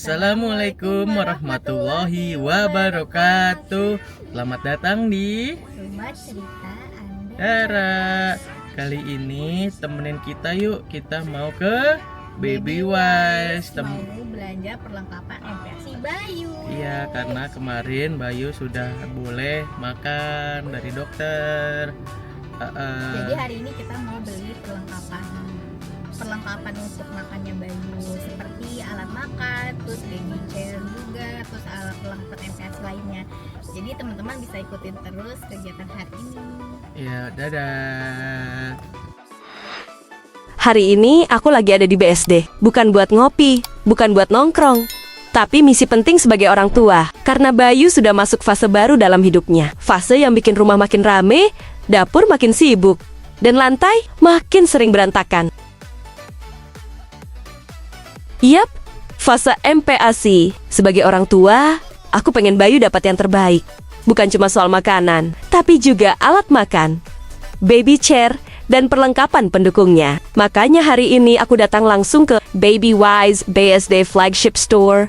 Assalamualaikum warahmatullahi wabarakatuh. Selamat datang di Rumah Cerita Anda. Dara. Kali ini temenin kita yuk. Kita mau ke Baby Wise. Mau belanja perlengkapan MPASI Bayu. Iya, karena kemarin Bayu sudah boleh makan dari dokter. Jadi hari ini kita mau beli perlengkapan untuk makannya Bayu, seperti alat makan, terus baby chair juga, terus alat perlengkapan MPASI lainnya. Jadi teman-teman bisa ikutin terus kegiatan hari ini. Iya, dadah. Hari ini aku lagi ada di BSD, bukan buat ngopi, bukan buat nongkrong, tapi misi penting sebagai orang tua. Karena Bayu sudah masuk fase baru dalam hidupnya. Fase yang bikin rumah makin rame, dapur makin sibuk, dan lantai makin sering berantakan. Yap, fase MPASI. Sebagai orang tua, aku pengen Bayu dapat yang terbaik. Bukan cuma soal makanan, tapi juga alat makan, baby chair, dan perlengkapan pendukungnya. Makanya hari ini aku datang langsung ke Baby Wise BSD Flagship Store.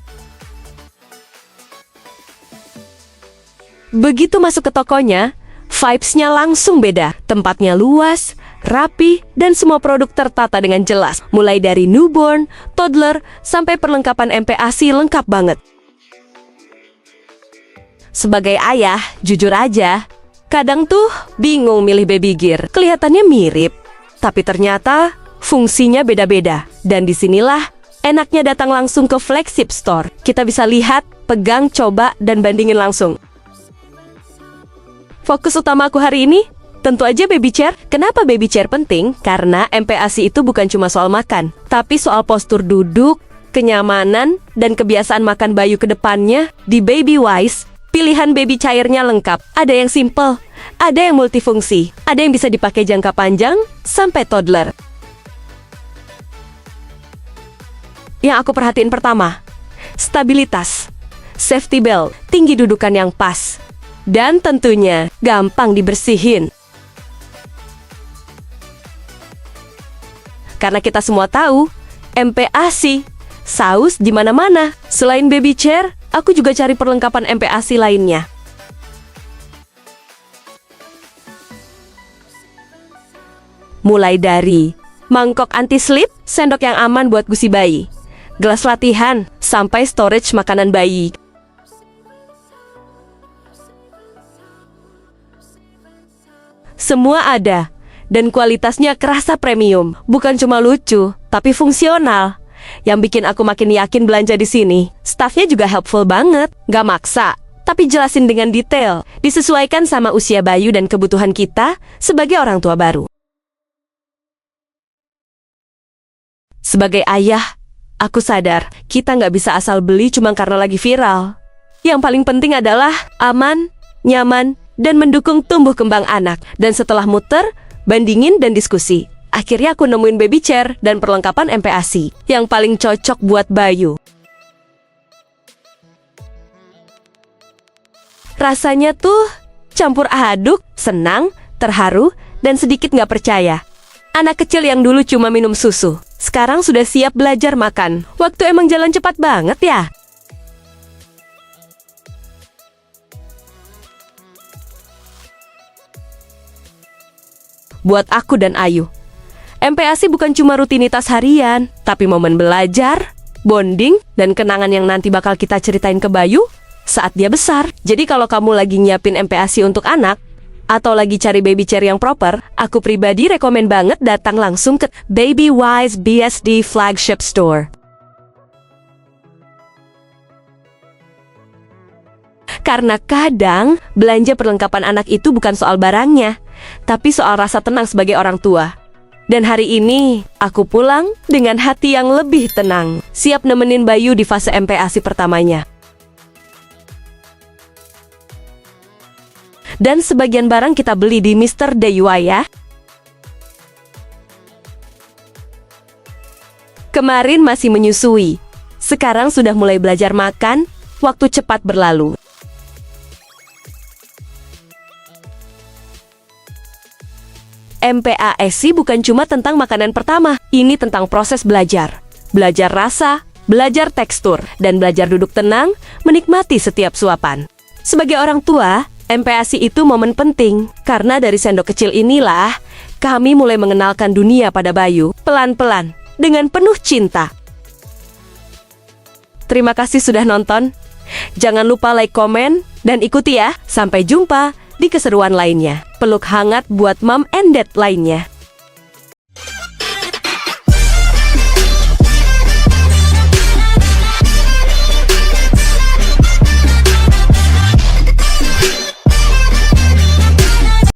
Begitu masuk ke tokonya, vibes-nya langsung beda. Tempatnya luas, rapi, dan semua produk tertata dengan jelas. Mulai dari newborn, toddler, sampai perlengkapan MPASI lengkap banget. Sebagai ayah, jujur aja, kadang tuh bingung milih baby gear. Kelihatannya mirip, tapi ternyata fungsinya beda-beda. Dan disinilah enaknya datang langsung ke Flagship Store. Kita bisa lihat, pegang, coba, dan bandingin langsung. Fokus utama aku hari ini, tentu aja baby chair. Kenapa baby chair penting? Karena MPASI itu bukan cuma soal makan, tapi soal postur duduk, kenyamanan, dan kebiasaan makan Bayu ke depannya. Di Baby Wise, pilihan baby chairnya lengkap. Ada yang simple, ada yang multifungsi, ada yang bisa dipakai jangka panjang sampai toddler. Yang aku perhatiin pertama, stabilitas, safety belt, tinggi dudukan yang pas, dan tentunya gampang dibersihin. Karena kita semua tahu, MPASI saus di mana-mana. Selain baby chair, aku juga cari perlengkapan MPASI lainnya. Mulai dari mangkok anti-slip, sendok yang aman buat gusi bayi, gelas latihan, sampai storage makanan bayi. Semua ada, dan kualitasnya kerasa premium. Bukan cuma lucu, tapi fungsional. Yang bikin aku makin yakin belanja di sini, staffnya juga helpful banget. Gak maksa, tapi jelasin dengan detail, disesuaikan sama usia Bayu dan kebutuhan kita sebagai orang tua baru. Sebagai ayah, aku sadar kita nggak bisa asal beli cuma karena lagi viral. Yang paling penting adalah aman, nyaman, dan mendukung tumbuh kembang anak. Dan setelah muter, bandingin, dan diskusi, akhirnya aku nemuin baby chair dan perlengkapan MPASI yang paling cocok buat Bayu. Rasanya tuh campur aduk, senang, terharu, dan sedikit nggak percaya. Anak kecil yang dulu cuma minum susu, sekarang sudah siap belajar makan. Waktu emang jalan cepat banget ya. Buat aku dan Ayu, MPASI bukan cuma rutinitas harian, tapi momen belajar, bonding, dan kenangan yang nanti bakal kita ceritain ke Bayu saat dia besar. Jadi kalau kamu lagi nyiapin MPASI untuk anak, atau lagi cari baby chair yang proper, aku pribadi rekomen banget datang langsung ke Baby Wise BSD Flagship Store. Karena kadang belanja perlengkapan anak itu bukan soal barangnya, tapi soal rasa tenang sebagai orang tua. Dan hari ini, aku pulang dengan hati yang lebih tenang, siap nemenin Bayu di fase MPASI pertamanya. Dan sebagian barang kita beli di Mr. DIY ya. Kemarin masih menyusui, sekarang sudah mulai belajar makan, waktu cepat berlalu. MPASI bukan cuma tentang makanan pertama, ini tentang proses belajar. Belajar rasa, belajar tekstur, dan belajar duduk tenang, menikmati setiap suapan. Sebagai orang tua, MPASI itu momen penting, karena dari sendok kecil inilah kami mulai mengenalkan dunia pada Bayu, pelan-pelan, dengan penuh cinta. Terima kasih sudah nonton. Jangan lupa like, komen, dan ikuti ya. Sampai jumpa di keseruan lainnya. Peluk hangat buat Mom and Dad lainnya.